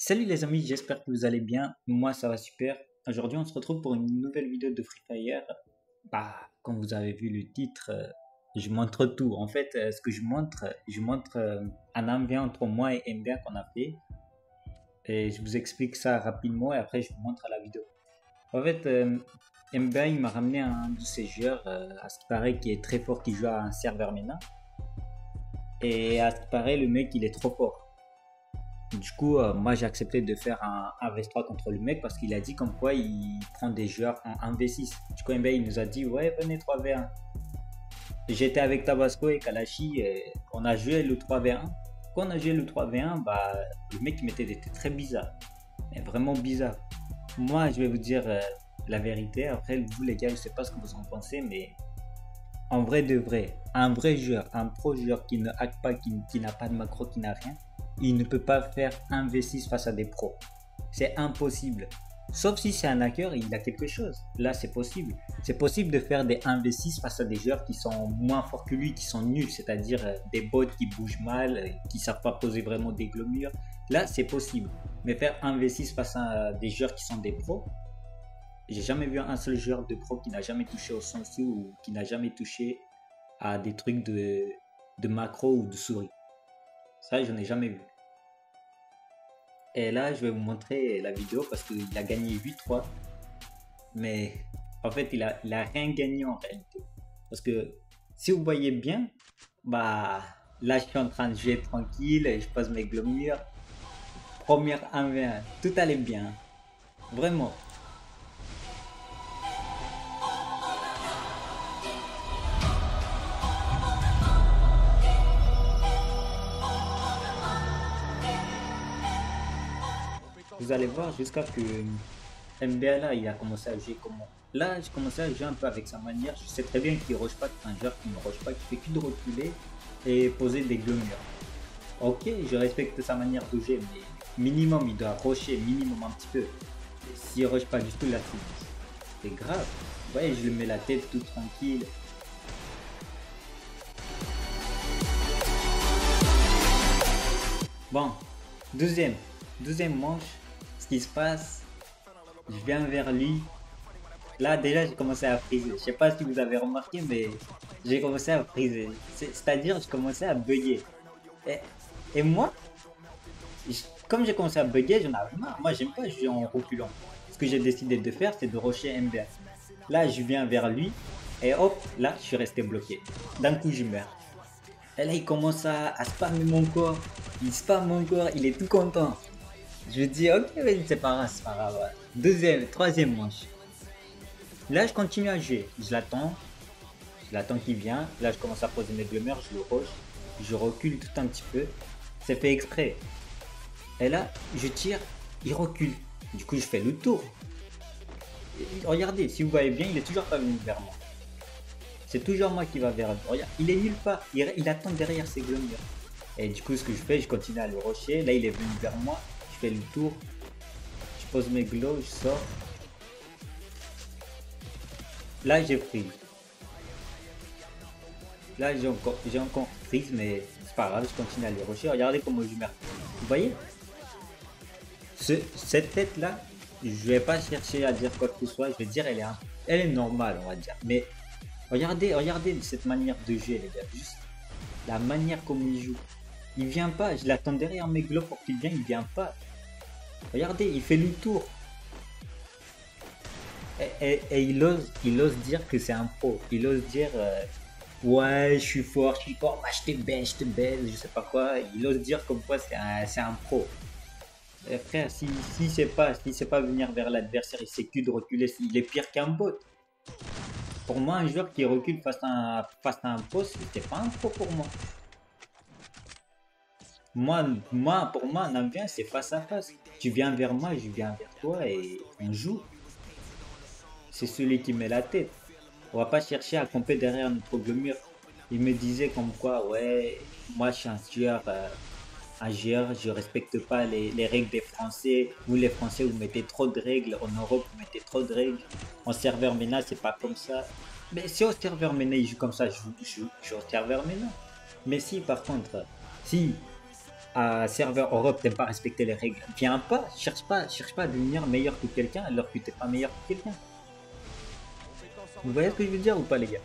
Salut les amis, j'espère que vous allez bien. Moi ça va super. Aujourd'hui on se retrouve pour une nouvelle vidéo de Free Fire. Comme vous avez vu le titre, je montre tout. En fait, ce que je montre un 1v1 entre moi et MBA qu'on a fait. Et je vous explique ça rapidement et après je vous montre la vidéo. En fait, MBA il m'a ramené un de ses joueurs, à ce qui paraît qui est très fort, qui joue à un serveur MENA. Et à ce qui paraît le mec il est trop fort. Du coup, moi j'ai accepté de faire un vs 3 contre le mec parce qu'il a dit comme quoi il prend des joueurs en 1v6. Du coup, il nous a dit ouais, venez 3v1. J'étais avec Tabasco et Kalashi, et on a joué le 3v1. Quand on a joué le 3v1, le mec il mettait des têtes très bizarres, mais vraiment bizarres. Moi, je vais vous dire la vérité. Après, vous les gars, je sais pas ce que vous en pensez, mais en vrai de vrai, un vrai joueur, un pro joueur qui ne hack pas, qui n'a pas de macro, qui n'a rien, il ne peut pas faire un V6 face à des pros. C'est impossible. Sauf si c'est un hacker et il a quelque chose. Là, c'est possible. C'est possible de faire des 1v6 face à des joueurs qui sont moins forts que lui, qui sont nuls, c'est-à-dire des bots qui bougent mal, qui ne savent pas poser vraiment des glomures. Là, c'est possible. Mais faire 1v6 face à des joueurs qui sont des pros, j'ai jamais vu un seul joueur de pro qui n'a jamais touché au sensu ou qui n'a jamais touché à des trucs de macro ou de souris. Ça, je n'ai jamais vu. Et là, je vais vous montrer la vidéo parce qu'il a gagné 8-3. Mais en fait, il a rien gagné en réalité. Parce que si vous voyez bien, là, je suis en train de jouer tranquille, je pose mes glomures. Première 1v1, tout allait bien. Vraiment. Vous allez voir jusqu'à que MBA là, il a commencé à jouer comment. Là, j'ai commencé à jouer un peu avec sa manière. Je sais très bien qu'il ne rush pas, c'est un joueur qui ne rush pas, qui fait que de reculer et poser des glomures. Ok, je respecte sa manière de jouer, mais minimum, il doit rusher minimum un petit peu. S'il ne rush pas du tout, là, c'est grave. Vous voyez, je lui mets la tête tout tranquille. Bon, deuxième manche. Ce qui se passe, je viens vers lui. Là déjà j'ai commencé à friser. Je sais pas si vous avez remarqué, mais j'ai commencé à friser. C'est-à-dire je commençais à bugger. Et moi, comme j'ai commencé à bugger, j'en avais marre. Moi j'aime pas jouer en reculant. Ce que j'ai décidé de faire, c'est de rusher MBA. Là je viens vers lui et hop, là je suis resté bloqué. D'un coup je meurs. Et là il commence à spammer mon corps. Il spamme mon corps, il est tout content. Je dis ok, c'est pas grave, c'est pas grave. Troisième manche. Là, je continue à jouer. Je l'attends qu'il vient. Là, je commence à poser mes glomeurs, je le rush. Je recule tout un petit peu. C'est fait exprès. Et là, je tire, il recule. Du coup, je fais le tour. Et regardez, si vous voyez bien, il est toujours pas venu vers moi. C'est toujours moi qui va vers lui. Regarde, il est nulle part. Il attend derrière ses glomeurs. Et du coup, ce que je fais, je continue à le rusher. Là, il est venu vers moi. Je fais le tour, je pose mes glows, je sors. Là j'ai freeze. Là j'ai encore freeze, mais c'est pas grave, je continue à les rusher. Regardez comment je merde. Vous voyez cette tête là, je vais pas chercher à dire quoi que ce soit, je vais dire elle est normale, on va dire. Mais regardez cette manière de jouer les gars, juste la manière comme il joue. Il vient pas, je l'attends derrière mes glows pour qu'il vienne, il vient pas. Regardez, il fait le tour. Et il ose dire que c'est un pro. Il ose dire ouais, je suis fort, je te baise, je sais pas quoi. Il ose dire comme quoi c'est un pro. Et frère, si c'est pas venir vers l'adversaire, il sait que de reculer, il est pire qu'un bot. Pour moi, un joueur qui recule face à un pro, c'était pas un pro pour moi. Pour moi, un 1v1, c'est face à face. Tu viens vers moi, je viens vers toi et on joue. C'est celui qui met la tête. On va pas chercher à camper derrière notre glomure. Il me disait comme quoi, ouais, moi je suis un joueur, je respecte pas les règles des Français. Vous les Français, vous mettez trop de règles. En Europe, vous mettez trop de règles. En serveur MENA, c'est pas comme ça. Mais si au serveur MENA, il joue comme ça, je joue au serveur MENA. Mais si par contre, si à serveur Europe, t'aimes pas respecter les règles. Viens pas, cherche pas à devenir meilleur que quelqu'un alors que t'es pas meilleur que quelqu'un. Vous voyez ce que je veux dire ou pas les gars?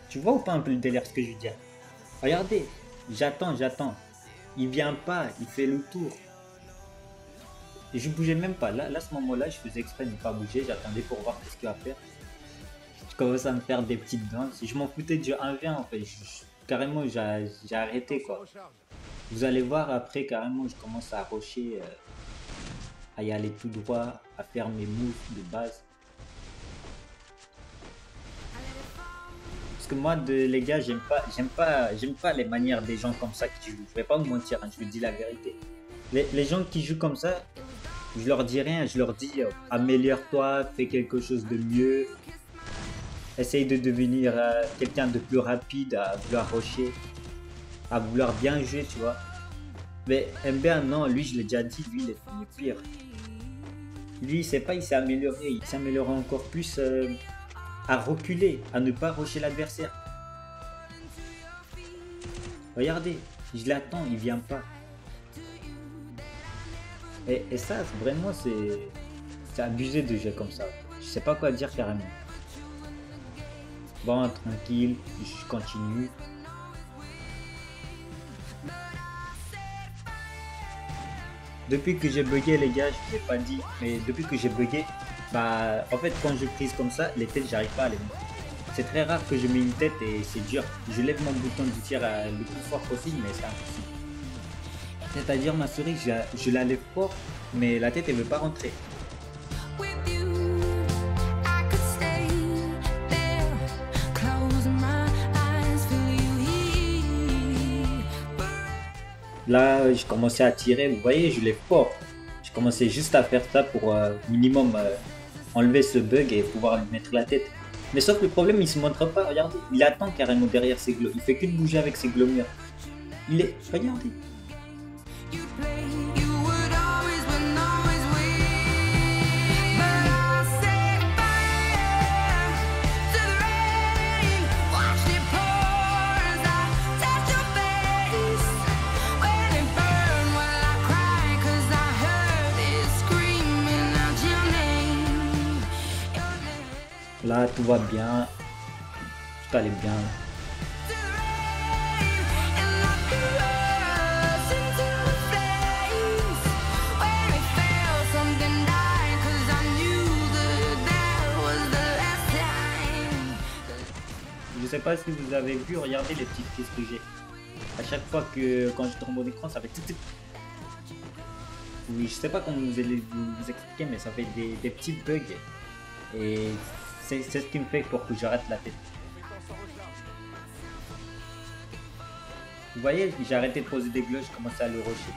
Tu vois ou pas un peu le délire ce que je veux dire? Regardez, j'attends. Il vient pas, il fait le tour. Et je bougeais même pas. Là, à ce moment-là, je faisais exprès de ne pas bouger. J'attendais pour voir ce qu'il va faire. Je commençais à me faire des petites danses. Je m'en foutais du 1v1 en fait. Carrément, j'ai arrêté quoi. Vous allez voir après, carrément, je commence à rusher, à y aller tout droit, à faire mes moves de base. Parce que moi, les gars, j'aime pas les manières des gens comme ça qui jouent. Je vais pas vous mentir, hein, je vous dis la vérité. Les gens qui jouent comme ça, je leur dis rien, je leur dis améliore-toi, fais quelque chose de mieux. Essaye de devenir quelqu'un de plus rapide, à vouloir rusher, à vouloir bien jouer, tu vois. Mais MB1, non, lui, je l'ai déjà dit, lui, il est pire. Lui, c'est pas, il s'est amélioré, encore plus à reculer, à ne pas rusher l'adversaire. Regardez, je l'attends, il vient pas. Et ça, vraiment, c'est abusé de jouer comme ça. Je sais pas quoi dire carrément. Bon, tranquille, je continue. Depuis que j'ai bugué les gars, je vous ai pas dit, mais depuis que j'ai bugué, bah en fait quand je prise comme ça, les têtes j'arrive pas à les mettre. C'est très rare que je mets une tête et c'est dur. Je lève mon bouton du tir le plus fort possible, mais c'est impossible. C'est-à-dire ma souris, je la lève fort, mais la tête elle veut pas rentrer. Là, je commençais à tirer, vous voyez, je l'ai fort. Je commençais juste à faire ça pour minimum enlever ce bug et pouvoir lui mettre la tête. Mais sauf que le problème, il se montre pas, regardez. Il attend carrément derrière ses glows. Il fait que de bouger avec ses glows murs. Il est... Regardez. Là, tout va bien. Tout allait bien. Je sais pas si vous avez vu, regardez les petites crises que j'ai. À chaque fois que quand je tombe au écran, ça fait tic. Oui, je sais pas comment vous allez vous expliquer, mais ça fait des petits bugs. Et c'est ce qui me fait pour que j'arrête la tête. Vous voyez, j'ai arrêté de poser des glows, je commençais à le rusher.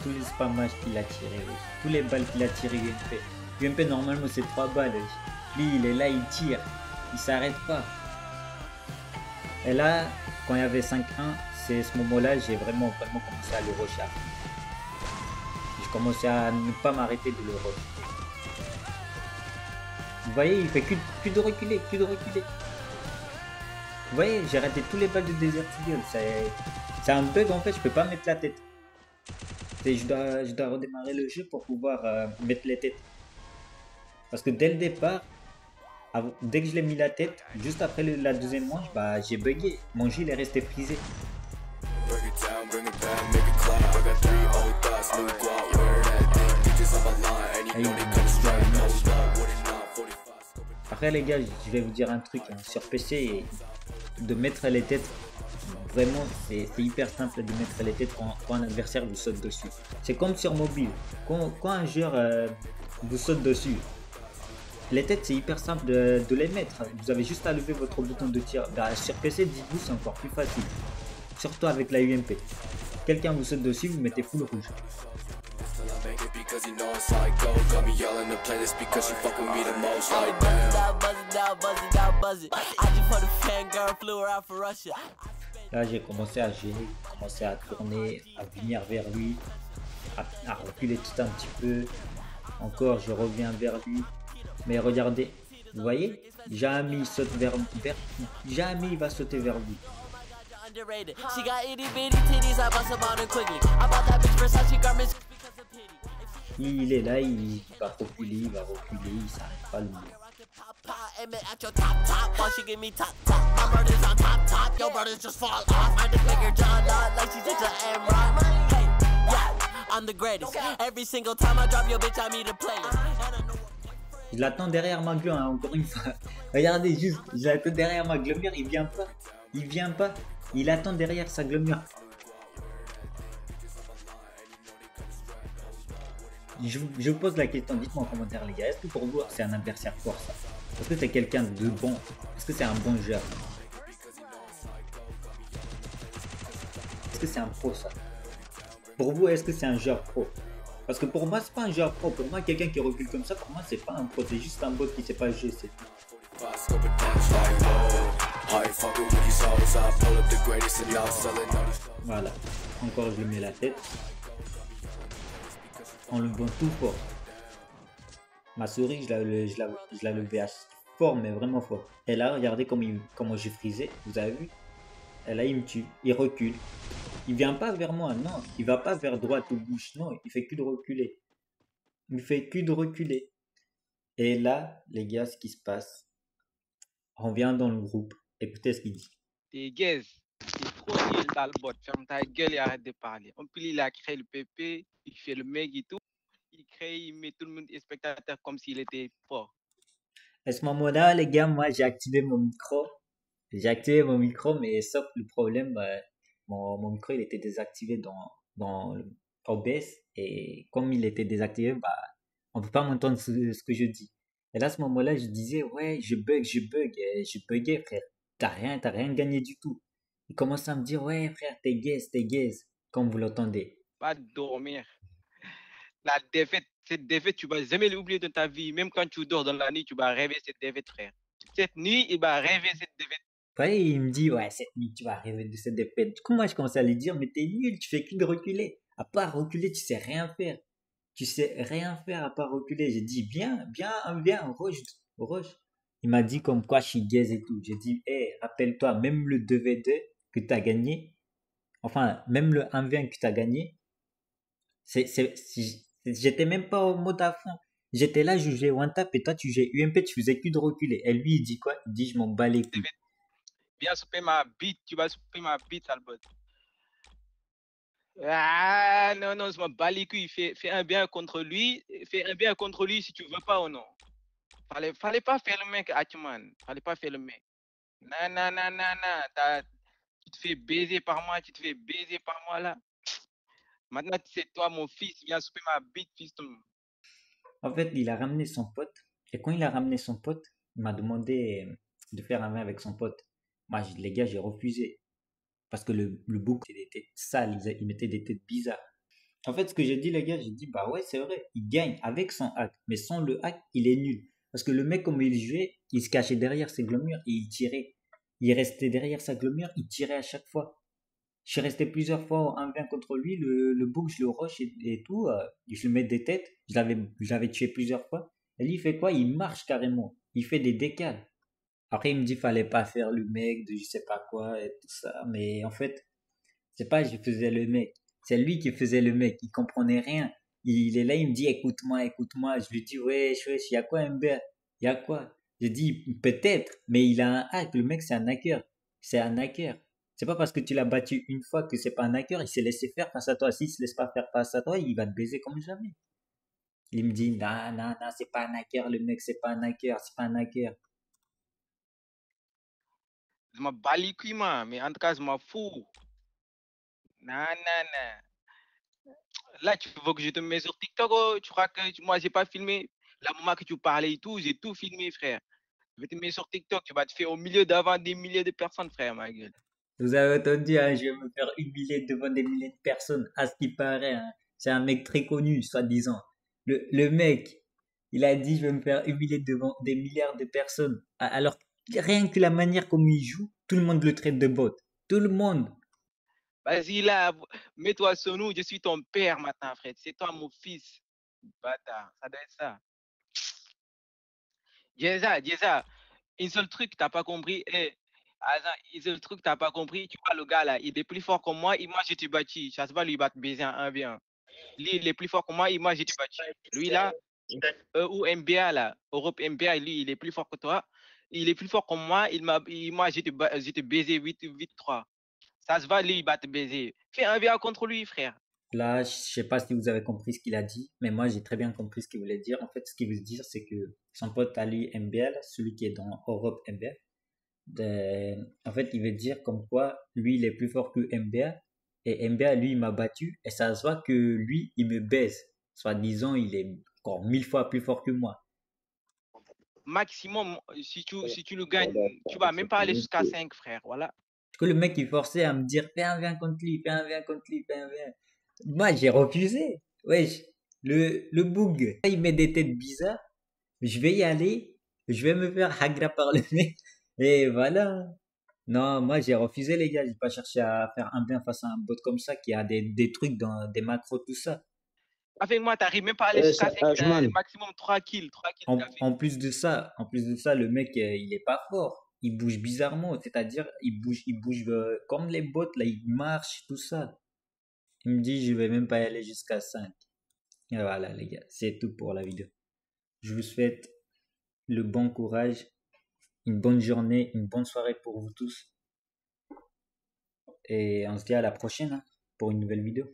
Tous les spamages qu'il a tiré, tous les balles qu'il a tiré UMP. UMP normalement c'est 3 balles. Lui il est là, il tire, il s'arrête pas. Et là, quand il y avait 5-1, c'est ce moment-là j'ai vraiment commencé à le rusher. Je commençais à ne pas m'arrêter de le rusher. Vous voyez, il fait que de reculer, Vous voyez, j'ai raté tous les balles de Desert Eagle. C'est un bug en fait, je peux pas mettre la tête. Je dois redémarrer le jeu pour pouvoir mettre les têtes. Parce que dès le départ, dès que je l'ai mis la tête, juste après la deuxième manche, bah j'ai bugué. Mon jeu il est resté frisé. Après les gars, je vais vous dire un truc. Hein. Sur PC, de mettre les têtes, vraiment, c'est hyper simple de mettre les têtes quand un adversaire vous saute dessus. C'est comme sur mobile. Quand un joueur vous saute dessus, les têtes, c'est hyper simple de les mettre. Vous avez juste à lever votre bouton de tir. Bah, sur PC, dites-vous, c'est encore plus facile. Surtout avec la UMP. Quelqu'un vous saute dessus, vous mettez full rouge. Là, j'ai commencé à gérer, commencé à tourner, à venir vers lui, à reculer tout un petit peu. Encore, je reviens vers lui. Mais regardez, vous voyez, jamais il saute jamais il va sauter vers vous. Il est là, il va reculer, il s'arrête pas le mot. Je l'attends derrière ma gueule, hein, encore une fois. Regardez juste, je l'attends derrière ma glomure, il vient pas. Il vient pas. Il attend derrière sa glomure. Je vous pose la question, dites-moi en commentaire les gars, est-ce que pour vous c'est un adversaire fort ça? Est-ce que c'est quelqu'un de bon? Est-ce que c'est un bon joueur? Est-ce que c'est un pro ça? Pour vous, est-ce que c'est un joueur pro? Parce que pour moi, c'est pas un joueur pro. Pour moi, quelqu'un qui recule comme ça, pour moi, c'est pas un pro. C'est juste un bot qui sait pas jouer. C'est tout. Voilà. Encore, je lui mets la tête. En le levant tout fort. Ma souris, je la levais fort, mais vraiment fort. Et là, regardez comment j'ai frisé. Vous avez vu? Et là, il me tue. Il recule. Il vient pas vers moi, non. Il va pas vers droite ou gauche, non. Il fait que de reculer. Il fait que de reculer. Et là, les gars, ce qui se passe, on vient dans le groupe. Écoutez ce qu'il dit. T'es gaze. C'est trop nul dans le bot. Ferme ta gueule et arrête de parler. En plus, il a créé le PP. Il fait le mec et tout. Il met tout le monde spectateur comme s'il était fort. À ce moment-là, les gars, moi, j'ai activé mon micro. J'ai activé mon micro, mais sauf le problème, mon micro, il était désactivé dans OBS. Et comme il était désactivé, on peut pas m'entendre ce que je dis. Et là, à ce moment-là, je disais, ouais, je bug. Et je buguais, frère. T'as rien gagné du tout. Il commence à me dire, ouais, frère, t'es gaze, comme vous l'entendez. Pas dormir. La défaite, cette défaite, tu vas jamais l'oublier de ta vie. Même quand tu dors dans la nuit, tu vas rêver cette défaite, frère. Cette nuit, il va rêver cette défaite. Ouais, il me dit, ouais, cette nuit, tu vas rêver de cette défaite. Du coup, moi, je commençais à lui dire, mais t'es nul, tu fais que de reculer. À part reculer, tu sais rien faire. Tu sais rien faire à part reculer. J'ai dit, viens, rush. Il m'a dit comme quoi je suis gaze et tout. J'ai dit, hé, rappelle-toi, même le 2v2 que tu as gagné, enfin, même le 1v1 que tu as gagné, j'étais même pas au mode à fond. J'étais là, je jouais one tap et toi, tu jouais UMP, tu faisais que de reculer. Et lui, il dit quoi? Il dit, je m'en bats les couilles. Viens souper ma bite, tu vas souper ma bite, Albert. Ah, non, je m'en bats les couilles. Fais un bien contre lui. Fais un bien contre lui si tu veux pas ou non. Fallait pas faire le mec, Hatchman. Fallait pas faire le mec. Non. Tu te fais baiser par moi, là. Maintenant, c'est toi, mon fils. Viens souper ma bite, fiston. En fait, il a ramené son pote. Et quand il a ramené son pote, il m'a demandé de faire un vin avec son pote. Moi, les gars, j'ai refusé. Parce que le bouc, il était sale, il mettait des têtes bizarres. En fait, ce que j'ai dit, les gars, j'ai dit, bah ouais, c'est vrai, il gagne avec son hack. Mais sans le hack, il est nul. Parce que le mec, comme il jouait, il se cachait derrière ses glomures et il tirait. Il restait derrière sa glomure, il tirait à chaque fois. Je suis resté plusieurs fois en 1v1 contre lui, le bouc, je le rush et tout, je lui mets des têtes, je l'avais tué plusieurs fois. Et lui, il fait quoi? Il marche carrément. Il fait des décales. Après, il me dit, fallait pas faire le mec de je sais pas quoi et tout ça. Mais en fait, c'est pas je faisais le mec. C'est lui qui faisait le mec. Il comprenait rien. Il est là, il me dit, écoute-moi. Je lui dis, wesh, y a quoi, MBR? Y a quoi? Je dis, peut-être, mais il a un hack. Le mec, c'est un hacker. C'est un hacker. C'est pas parce que tu l'as battu une fois que c'est pas un hacker. Il s'est laissé faire face à toi. S'il se laisse pas faire face à toi, il va te baiser comme jamais. Il me dit, non, c'est pas un hacker. Le mec, c'est pas un hacker. C'est pas un hacker. Je m'en bats les couilles, moi. Mais en tout cas, je m'en fous. Non, non, non. Là, tu veux que je te mette sur TikTok, oh, tu crois que moi, j'ai pas filmé? La moment que tu parlais et tout, j'ai tout filmé, frère. Je vais te mettre sur TikTok, tu vas te faire au milieu devant des milliers de personnes, frère, ma gueule. Vous avez entendu, hein, je vais me faire humilier devant des milliers de personnes. À ce qui paraît, hein. C'est un mec très connu, soi-disant. Le mec, il a dit, je vais me faire humilier devant des milliards de personnes. Alors, rien que la manière comme il joue, tout le monde le traite de bot. Tout le monde. Vas-y, là, mets-toi sur nous, je suis ton père maintenant, frère. C'est toi mon fils. Bâtard, ça doit être ça. Dieza, un seul truc, t'as pas compris. Eh, Azan, un seul truc, t'as pas compris. Tu vois, le gars là, il est plus fort que moi. Et moi, je t'ai battu. Ça se va lui battre baiser en 1v1. Lui, il est plus fort que moi. Et moi, je t'ai battu. Lui là, ou NBA là, Europe NBA, lui, il est plus fort que toi. Il est plus fort que moi. Moi, je t'ai baisé 8-3. Ça se va, lui, il va te baiser. Fais un 1v1 contre lui, frère. Là, je sais pas si vous avez compris ce qu'il a dit, mais moi, j'ai très bien compris ce qu'il voulait dire. En fait, ce qu'il veut dire, c'est que son pote Ali MBL, celui qui est dans Europe MBL, en fait, il veut dire comme quoi lui, il est plus fort que MBA et MBA, lui, il m'a battu et ça se voit que lui, il me baise. Soit disant, il est encore 1000 fois plus fort que moi. Maximum, si tu le gagnes, tu vas même pas aller jusqu'à 5, frère. Voilà. Du coup, le mec, il forçait à me dire, fais un 20 contre lui, fais un 20 contre lui, fais un 20. Moi, j'ai refusé. Wesh, le boug, il met des têtes bizarres. Je vais y aller, je vais me faire hagra par le mec. Et voilà. Non, moi j'ai refusé les gars, j'ai pas cherché à faire un bien face à un bot comme ça qui a des trucs dans des macros, tout ça. Avec moi, t'arrives même pas à aller jusqu'à 5, maximum 3 kills. 3 kills, t'as fait. En plus de ça, le mec il est pas fort. Il bouge bizarrement, c'est-à-dire il bouge comme les bots là, il marche, tout ça. Il me dit je vais même pas y aller jusqu'à 5. Et voilà les gars, c'est tout pour la vidéo. Je vous souhaite le bon courage, une bonne journée, une bonne soirée pour vous tous. Et on se dit à la prochaine hein, pour une nouvelle vidéo.